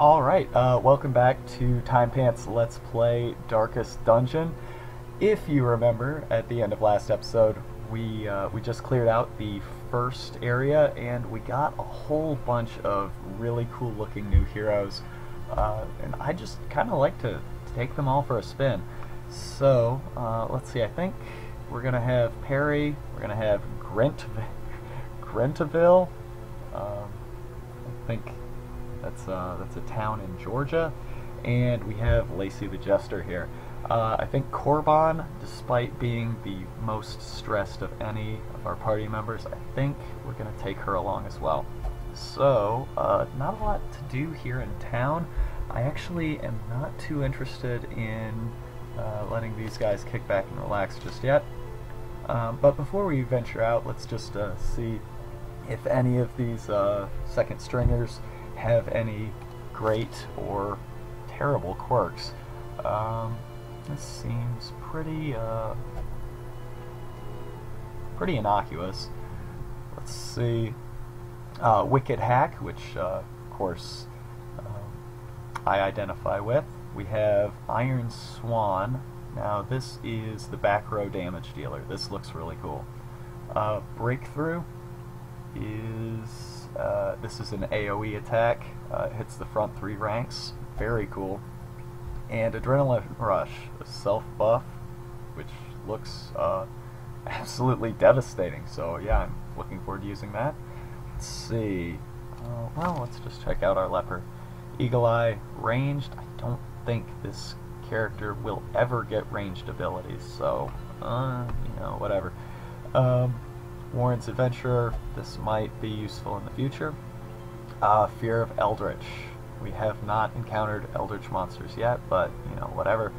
Alright, welcome back to Timepants Let's Play Darkest Dungeon. If you remember, at the end of last episode, we just cleared out the first area, and we got a whole bunch of really cool looking new heroes, and I just kind of like to take them all for a spin. So, let's see, I think we're going to have Perry, we're going to have Grentaville, I think that's a town in Georgia, and we have Lacey the Jester here. I think Korban, despite being the most stressed of any of our party members, I think we're going to take her along as well. So, not a lot to do here in town. I actually am not too interested in letting these guys kick back and relax just yet. But before we venture out, let's just see if any of these second stringers have any great or terrible quirks. This seems pretty innocuous. Let's see. Wicked Hack, which of course I identify with. We have Iron Swan. Now this is the back row damage dealer. This looks really cool. Breakthrough is this is an AoE attack. Hits the front 3 ranks. Very cool. And Adrenaline Rush, a self buff, which looks absolutely devastating. So yeah, I'm looking forward to using that. Let's see. Well, let's just check out our leper. Eagle Eye, ranged. I don't think this character will ever get ranged abilities, so you know, whatever. Warren's Adventurer, this might be useful in the future. Fear of Eldritch. We have not encountered Eldritch monsters yet, but, you know, whatever.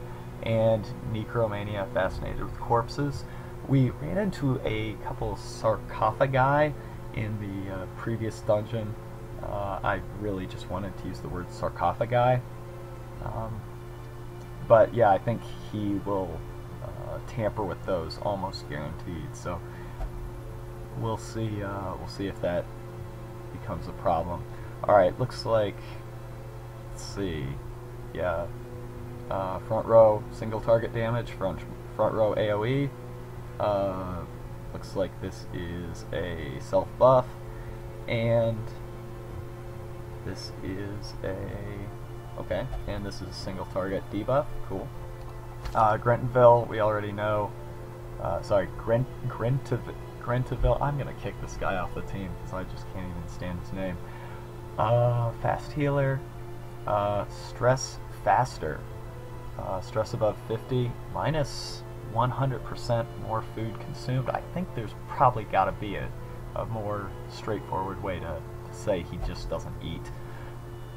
And Necromania, fascinated with corpses. We ran into a couple sarcophagi in the previous dungeon. I really just wanted to use the word sarcophagi. But yeah, I think he will tamper with those, almost guaranteed. So we'll see if that becomes a problem. Alright, looks like, let's see, yeah, front row single target damage, front row AoE. Looks like this is a self buff, and this is and this is a single target debuff. Cool. Grentonville, we already know. Sorry, Grentaville. I'm gonna kick this guy off the team because I just can't even stand his name. Fast healer. Stress faster. Stress above 50, minus 100% more food consumed. I think there's probably got to be a more straightforward way to say he just doesn't eat.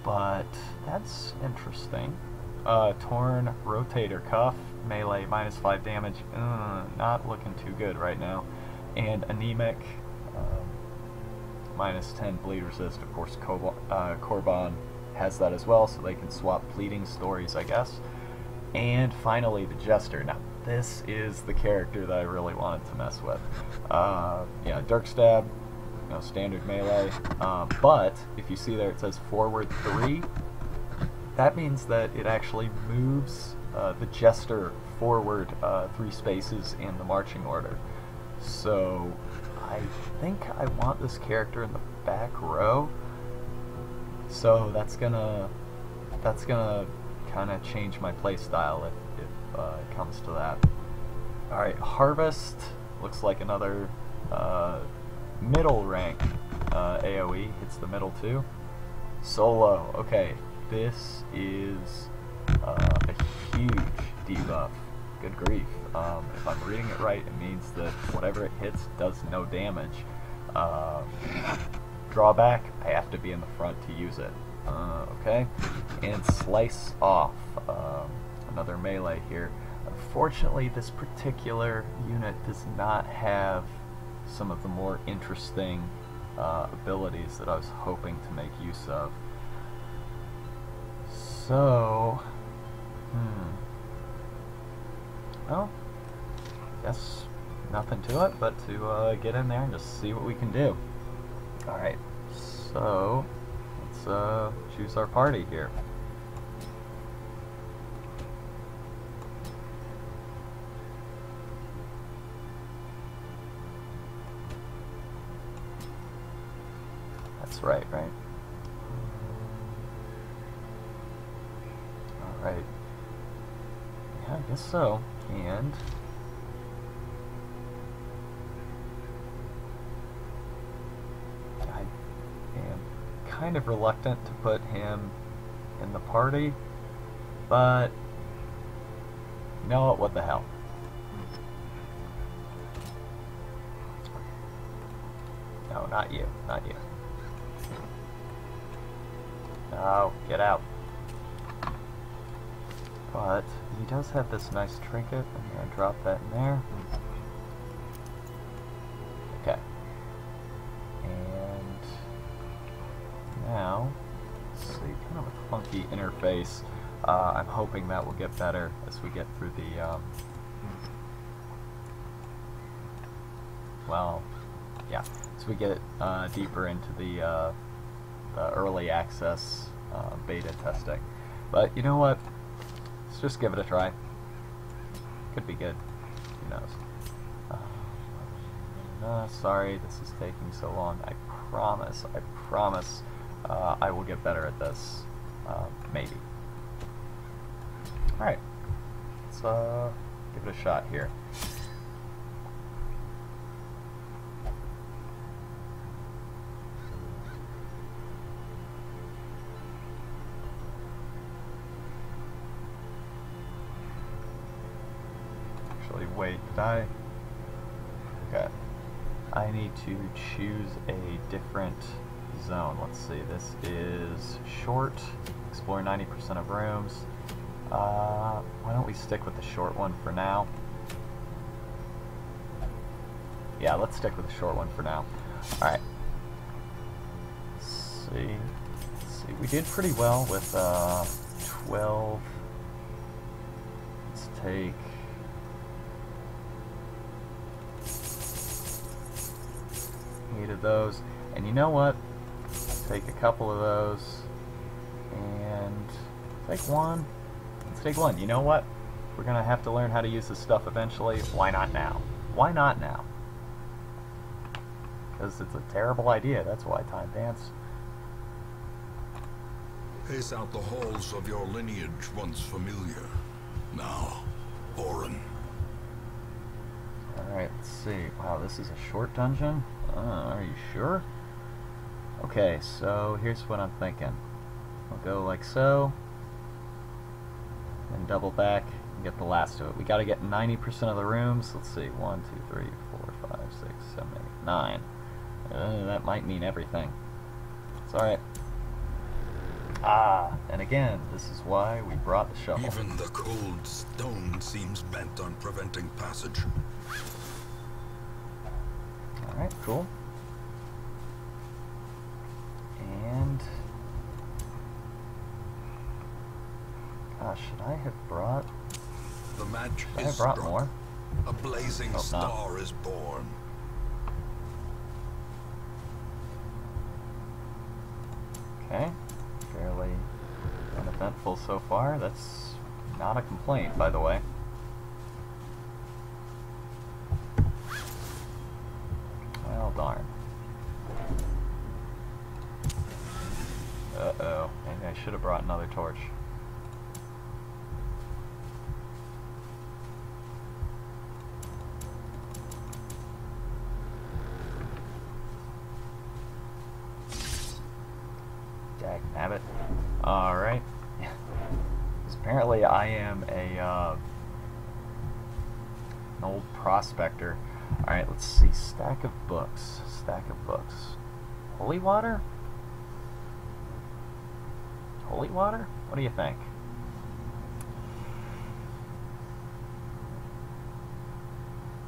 But that's interesting. Torn Rotator Cuff, melee, minus 5 damage. Not looking too good right now. And Anemic, minus 10 bleed resist. Of course, Korban has that as well, so they can swap pleading stories, I guess. And finally, the Jester. Now, this is the character that I really wanted to mess with. Yeah, Dirk Stab, you know, standard melee. But if you see there, it says forward 3. That means that it actually moves the Jester forward 3 spaces in the marching order. So I think I want this character in the back row. So that's gonna kind of change my play style if it comes to that. All right, Harvest looks like another middle rank AoE, hits the middle too. Solo, okay, this is a huge debuff. Good grief. If I'm reading it right, it means that whatever it hits does no damage. Drawback, I have to be in the front to use it. Okay, and Slice Off, another melee here. Unfortunately, this particular unit does not have some of the more interesting abilities that I was hoping to make use of. So, well, guess nothing to it but to get in there and just see what we can do. Alright, so let's choose our party here. That's right? Alright. Yeah, I guess so. And I am kind of reluctant to put him in the party, but you know what the hell. No, not you, not you. No, get out. But he does have this nice trinket. I'm going to drop that in there. Okay. And now, let's see, kind of a funky interface. I'm hoping that will get better as we get through the, well, yeah, as we get deeper into the early access beta testing. But you know what? Let's just give it a try. Could be good. Who knows? Sorry, this is taking so long. I promise, I will get better at this. Maybe. Alright. Let's give it a shot here. Wait, did I? Okay. I need to choose a different zone. Let's see, this is short, explore 90% of rooms. Why don't we stick with the short one for now? Yeah, let's stick with the short one for now. Alright. Let's see, we did pretty well with 12. Let's take 8 of those, and you know what? Take a couple of those and take one. Let's take one. You know what? We're gonna have to learn how to use this stuff eventually. Why not now? Why not now? Because it's a terrible idea. That's why. Timepants. Pace out the halls of your lineage once familiar, now foreign. Alright, let's see. Wow, this is a short dungeon? Are you sure? Okay, so here's what I'm thinking. We'll go like so, and double back and get the last of it. We gotta get 90% of the rooms. Let's see, 1, 2, 3, 4, 5, 6, 7, 8, 9. That might mean everything. It's alright. And again, this is why we brought the shovel. Even the cold stone seems bent on preventing passage. Alright, cool. And gosh, should I have brought? The match should I is have brought struck. more? A blazing star is born. Okay, fairly uneventful so far. That's not a complaint, by the way. Well, darn. Uh-oh. Maybe I should have brought another torch. Dagnabbit. Alright. Apparently I am an old prospector. Alright, let's see. Stack of books. Stack of books. Holy water? Holy water? What do you think?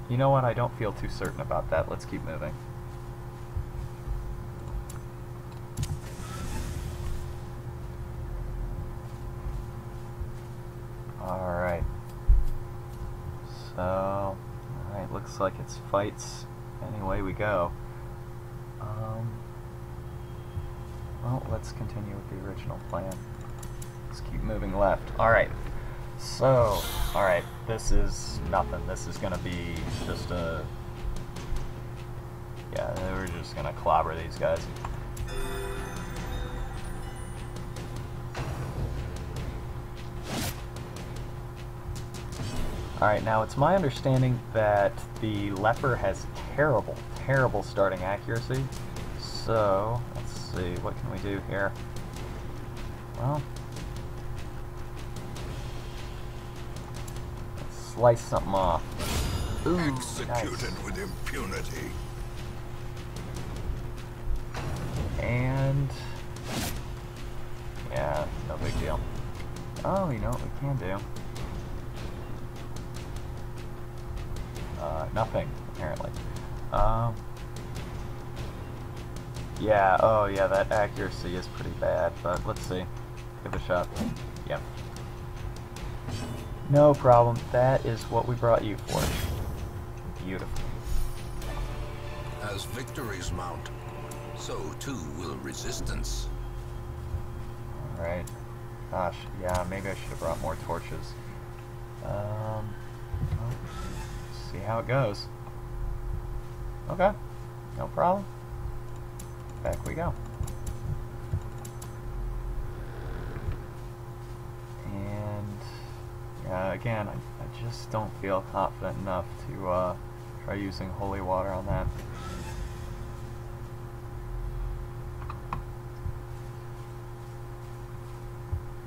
You know what? I don't feel too certain about that. Let's keep moving. Alright. So, alright, looks like it's fights any way we go. Well, let's continue with the original plan. Let's keep moving left. Alright. So, alright, this is nothing. This is gonna be just a... Yeah, we're just gonna clobber these guys. Alright, now it's my understanding that the leper has terrible starting accuracy. So, let's see, what can we do here? Well, let's slice something off. Ooh, Executed nice. with impunity. And yeah, no big deal. Oh, you know what we can do? Nothing, apparently. Yeah, oh yeah, that accuracy is pretty bad, but let's see. Give it a shot. Yep. No problem. That is what we brought you for. Beautiful. As victories mount, so too will resistance. Alright. Gosh, yeah, maybe I should have brought more torches. Well, see how it goes. Okay, no problem. Back we go. And yeah, again, I just don't feel confident enough to try using holy water on that.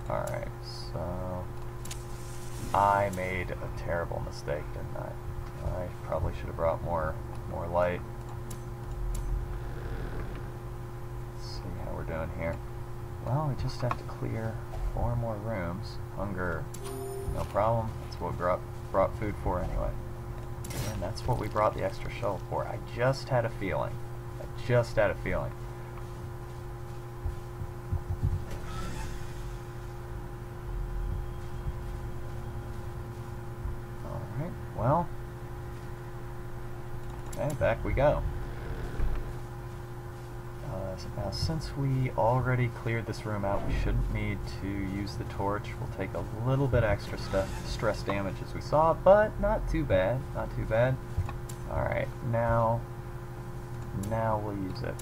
Alright, so I made a terrible mistake, didn't I? I probably should have brought more light. Let's see how we're doing here. Well, we just have to clear 4 more rooms. Hunger, no problem. That's what we brought food for anyway. And that's what we brought the extra shovel for. I just had a feeling. Alright, well. Okay, back we go. So now, since we already cleared this room out, we shouldn't need to use the torch. We'll take a little bit extra stress damage as we saw, but not too bad. Not too bad. Alright, now we'll use it.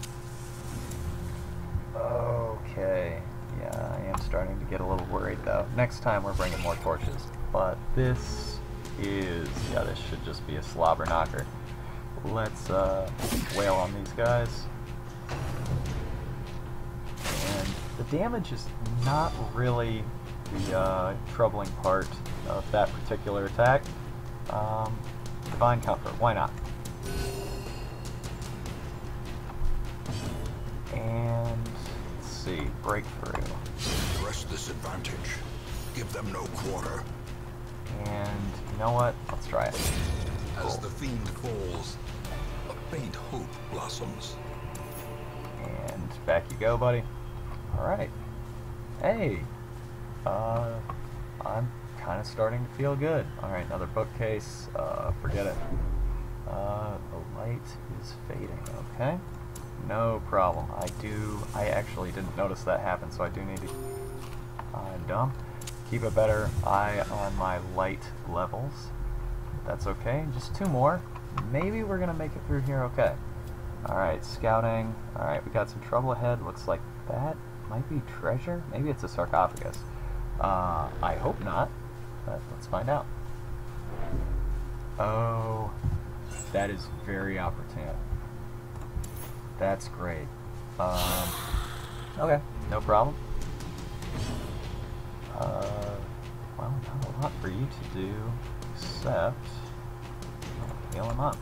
Okay. Yeah, I am starting to get a little worried though. Next time we're bringing more torches. But this is... yeah, this should just be a slobber knocker. Let's wail on these guys. And the damage is not really the troubling part of that particular attack. Divine Comfort, why not? And let's see, Breakthrough. Press this advantage. Give them no quarter. And you know what? Let's try it. As the fiend falls, a faint hope blossoms. And back you go, buddy. Alright. Hey! I'm kind of starting to feel good. Alright, another bookcase. Forget it. The light is fading, okay? No problem. I actually didn't notice that happen, so I do need to... I'm dumb. Keep a better eye on my light levels. That's okay. Just 2 more. Maybe we're gonna make it through here okay. Alright, scouting. Alright, we got some trouble ahead. Looks like that might be treasure. Maybe it's a sarcophagus. I hope not, but let's find out. Oh, that is very opportune. That's great. Okay, no problem. Well, not a lot for you to do, except heal him up.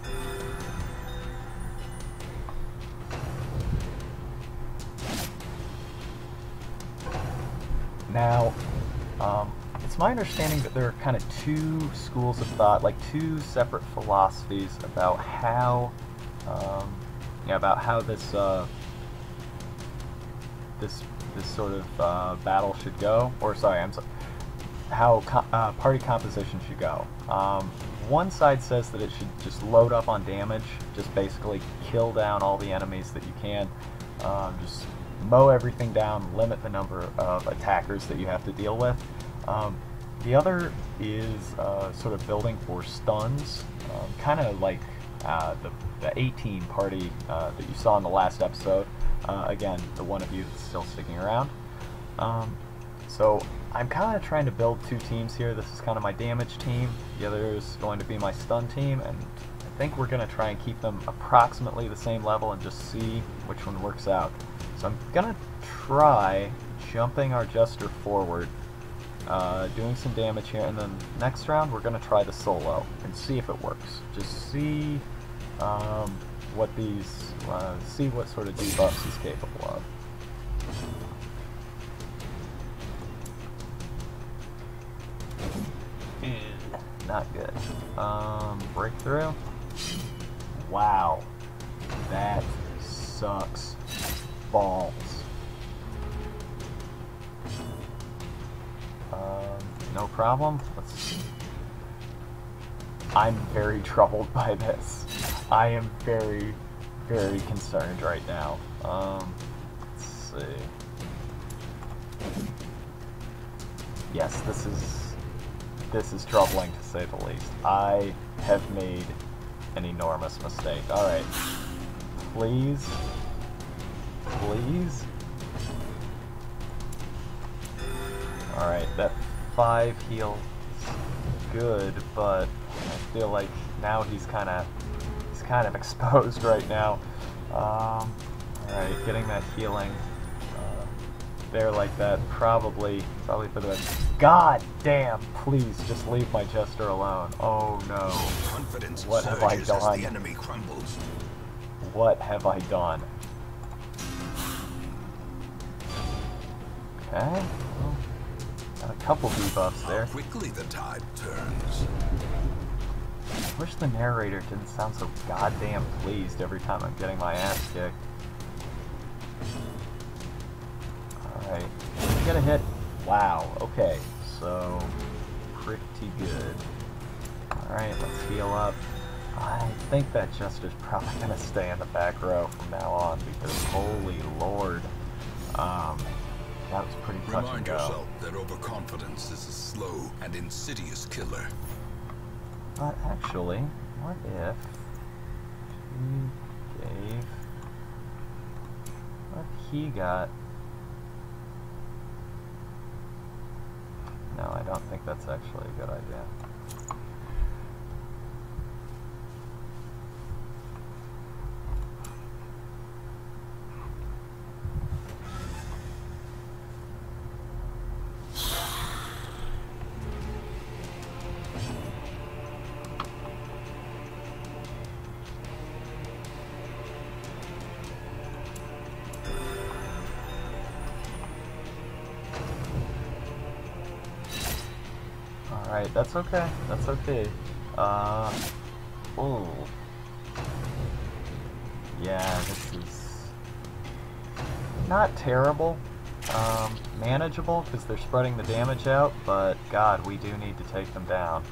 Now, it's my understanding that there are kind of 2 schools of thought, like 2 separate philosophies about how, this sort of battle should go, or sorry, I'm sorry, how party composition should go. One side says that it should just load up on damage, just basically kill down all the enemies that you can, just mow everything down, limit the number of attackers that you have to deal with. The other is sort of building for stuns, kind of like the 18 party that you saw in the last episode. Again, the one of you that's still sticking around. So I'm kind of trying to build two teams here. This is kind of my damage team. The other is going to be my stun team, and I think we're going to try and keep them approximately the same level and just see which one works out. So I'm going to try jumping our Jester forward, doing some damage here, and then next round we're going to try the solo and see if it works. Just see what these, see what sort of debuffs he's capable of. Not good. Breakthrough. Wow, that sucks balls. No problem. I'm very troubled by this. I am very, very concerned right now. Let's see. Yes, this is troubling to say the least. I have made an enormous mistake. Alright. Please. Please. Alright, that 5 heals good, but I feel like now he's kind of exposed right now. Alright, getting that healing there like that, probably for the best. God damn, please just leave my Jester alone. Oh no. Confidence What have I surges as done? the enemy crumbles. What have I done? Okay. Well, got a couple debuffs there. How quickly the tide turns. I wish the narrator didn't sound so goddamn pleased every time I'm getting my ass kicked. Alright, get a hit. Wow, okay, so pretty good. Alright, let's heal up. I think that Jester's probably going to stay in the back row from now on, because holy lord, that was pretty touch and Remind go. yourself that overconfidence is a slow and insidious killer. But actually, what if he gave... What if he got... No, I don't think that's actually a good idea. Alright, that's okay. That's okay. Ooh. Yeah, this is not terrible. Manageable, because they're spreading the damage out, but God, we do need to take them down.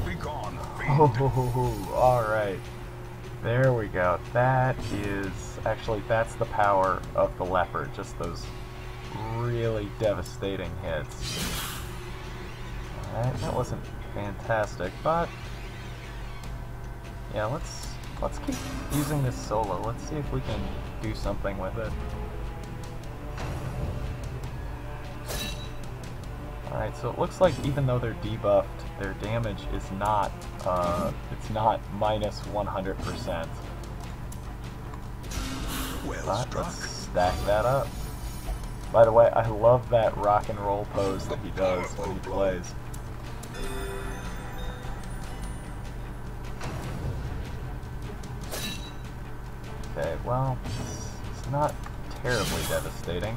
Be gone, Oh, alright. There we go. That is... Actually, that's the power of the leopard. Just those really devastating hits. Alright, that wasn't fantastic, but... Yeah, let's keep using this solo. Let's see if we can do something with it. Alright, so it looks like even though they're debuffed, their damage is not, it's not minus 100%. Well But struck. let's stack that up. By the way, I love that rock and roll pose that he does when he plays. Okay, well, it's not terribly devastating.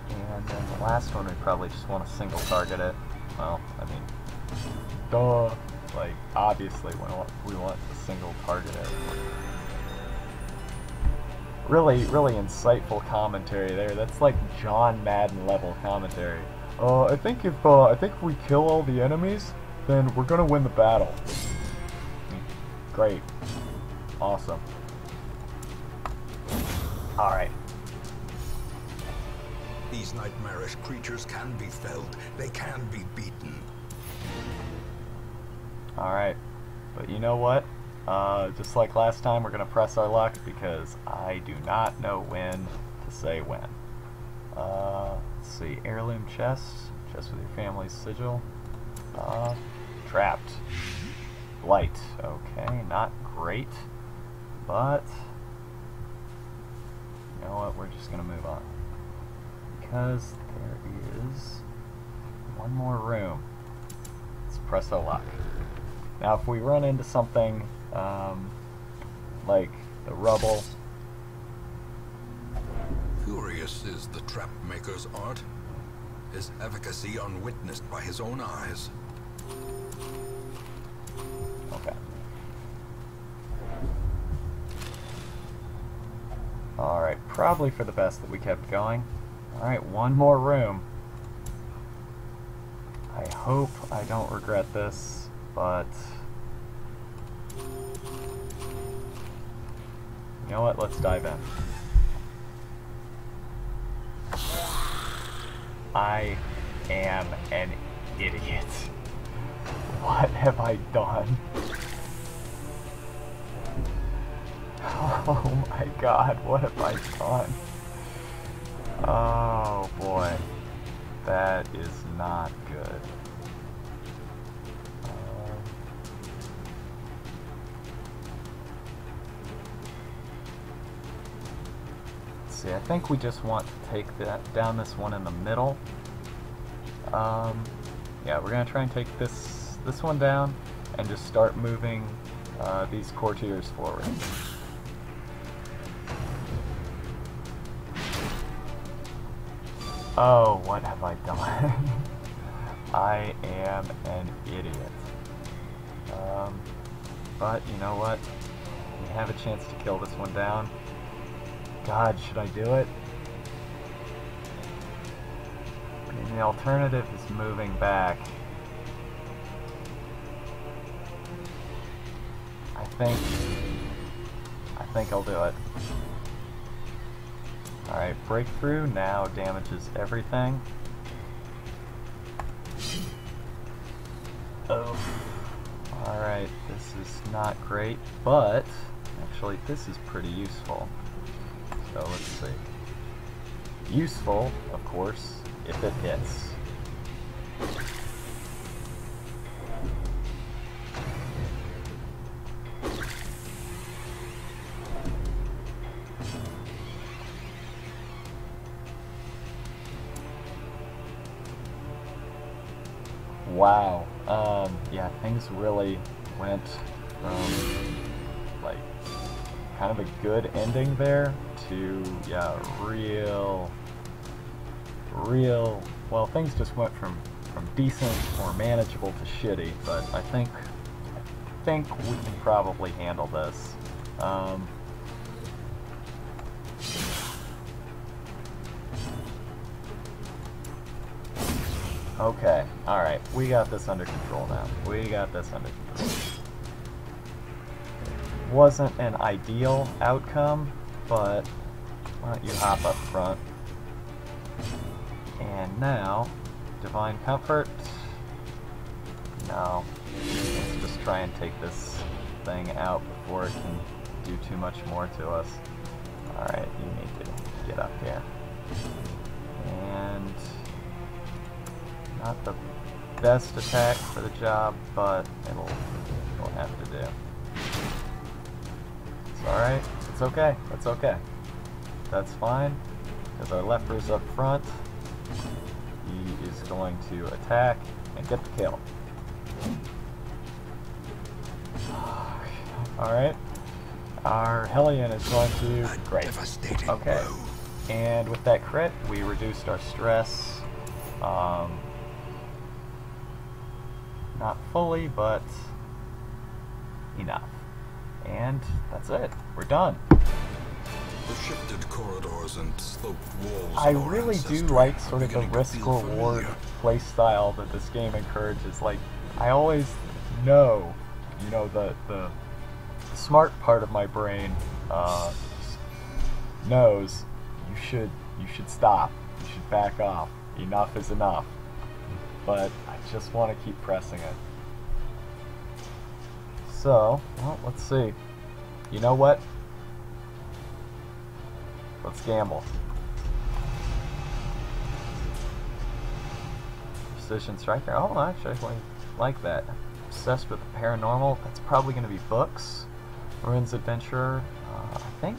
And then the last one, we probably just want to single target it. Well, I mean, duh. Like, obviously, we want to single target it. Really, really insightful commentary there. That's like John Madden level commentary. I think if we kill all the enemies, then we're gonna win the battle. Great. Awesome. Alright. These nightmarish creatures can be felled. They can be beaten. Alright. But you know what? Just like last time, we're gonna press our luck because I do not know when to say when. Let's see. Heirloom chest. Chest with your family's sigil. Trapped. Blight. Okay, not great. But you know what? We're just gonna move on. Because there is one more room. Let's press our luck. Now if we run into something like the rubble. Curious is the trap maker's art. His efficacy unwitnessed by his own eyes. Okay. Alright, probably for the best that we kept going. Alright, one more room. I hope I don't regret this, but you know what? Let's dive in. I am an idiot. What have I done? Oh my god, what have I done? Oh boy. That is not good. See, I think we just want to take down this one in the middle. Yeah, we're gonna try and take this one down and just start moving these courtiers forward. Oh, what have I done? I am an idiot. But you know what? We have a chance to kill this one down. God, should I do it? And the alternative is moving back. I think I'll do it. Alright, breakthrough now damages everything. Oh. Alright, this is not great, but actually this is pretty useful. So let's see. Useful, of course, if it hits. Wow. Yeah, things really went from like kind of a good ending there to, yeah, real, well, things just went from decent or manageable to shitty, but I think we can probably handle this. Okay, alright, we got this under control now. We got this under control. Wasn't an ideal outcome, but why don't you hop up front. And now, Divine Comfort. No, let's just try and take this thing out before it can do too much more to us. Alright, you need to get up here. And not the best attack for the job, but it'll have to do. It's alright. It's okay. It's okay. That's fine. Because our leper's up front. He is going to attack and get the kill. Alright. Our Hellion is going to... Great. Okay. And with that crit, we reduced our stress. Not fully, but enough. And that's it. We're done. The shifted corridors and sloped walls. I really do like sort of the risk-reward playstyle that this game encourages. Like, I always know, you know, the smart part of my brain knows you should stop, you should back off, enough is enough. But I just want to keep pressing it. So, well, let's see. You know what? Let's gamble. Precision striker. Oh, actually, I like that. Obsessed with the paranormal. That's probably going to be books. Ruins Adventurer. I think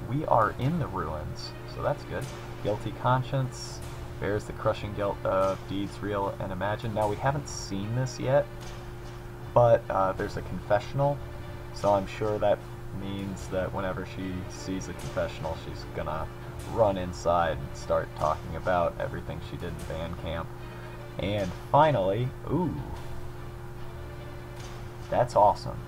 we are in the ruins, so that's good. Guilty Conscience. Bears the crushing guilt of deeds real and imagined. Now, we haven't seen this yet, but there's a confessional, so I'm sure that means that whenever she sees a confessional, she's gonna run inside and start talking about everything she did in band camp. And finally, ooh, that's awesome,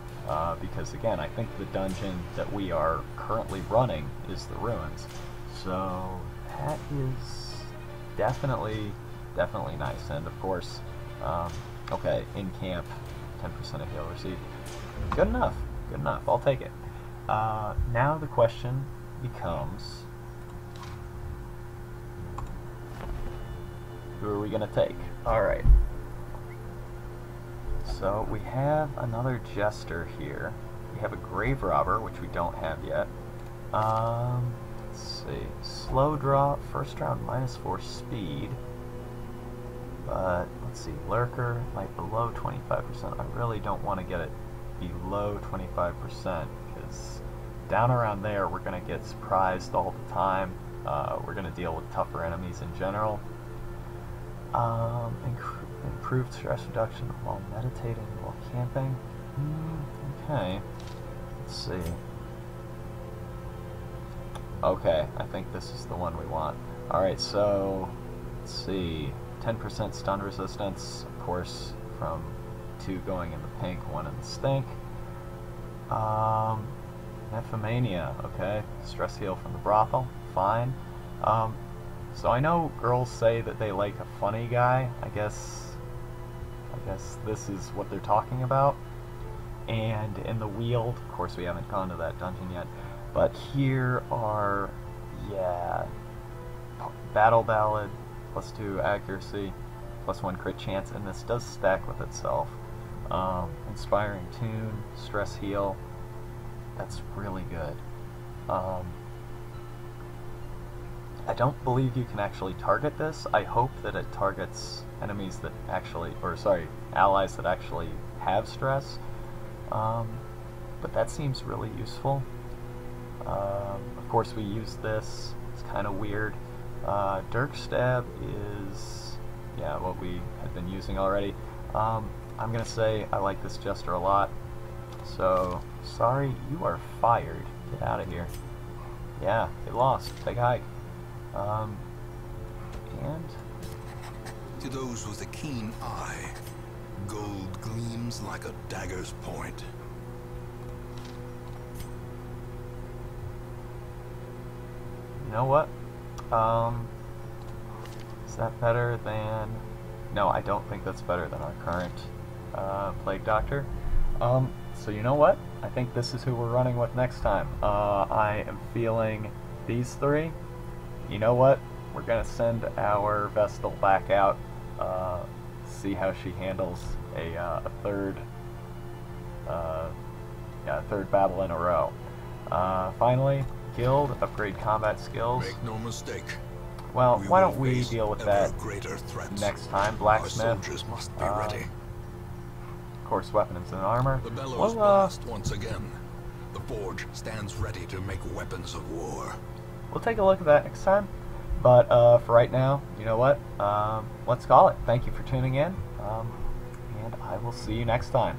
because again, I think the dungeon that we are currently running is the ruins, so that is definitely nice. And of course, okay, in camp, 10% of heal received. Good enough, I'll take it. Now the question becomes, who are we going to take? Alright. So we have another jester here. We have a grave robber, which we don't have yet. Let's see. Slow draw, first round -4 speed. But let's see, lurker, might below 25%. I really don't want to get it below 25%, because down around there we're going to get surprised all the time. We're going to deal with tougher enemies in general. Improved stress reduction while meditating, while camping. Okay, let's see. Okay, I think this is the one we want. Alright, so let's see. 10% stun resistance, of course, from 2 going in the pink, 1 in the stink. Nymphomania, okay. Stress heal from the brothel, fine. So I know girls say that they like a funny guy. I guess this is what they're talking about. And in the Weald, of course we haven't gone to that dungeon yet, but here are, yeah, Battle Ballad, +2 accuracy, +1 crit chance, and this does stack with itself. Inspiring Tune, Stress Heal, that's really good. I don't believe you can actually target this. I hope that it targets enemies that actually, or sorry, allies that actually have stress. But that seems really useful. Of course we use this, it's kind of weird. Dirk Stab is, yeah, what we had been using already. I'm gonna say I like this jester a lot. So, sorry, you are fired. Get out of here. Yeah, get lost. Take a hike. And to those with a keen eye, gold gleams like a dagger's point. you know what? Is that better than... No, I don't think that's better than our current Plague Doctor. So you know what? I think this is who we're running with next time. I am feeling these three. You know what? We're going to send our Vestal back out, see how she handles a third battle in a row. Finally, Guild, upgrade combat skills. Make no mistake. Well, why don't we deal with that next time? Blacksmith. Our soldiers must be ready. Of course, weapons and armor. The bellows blast once again. The forge stands ready to make weapons of war. We'll take a look at that next time. But for right now, you know what? Let's call it. Thank you for tuning in, and I will see you next time.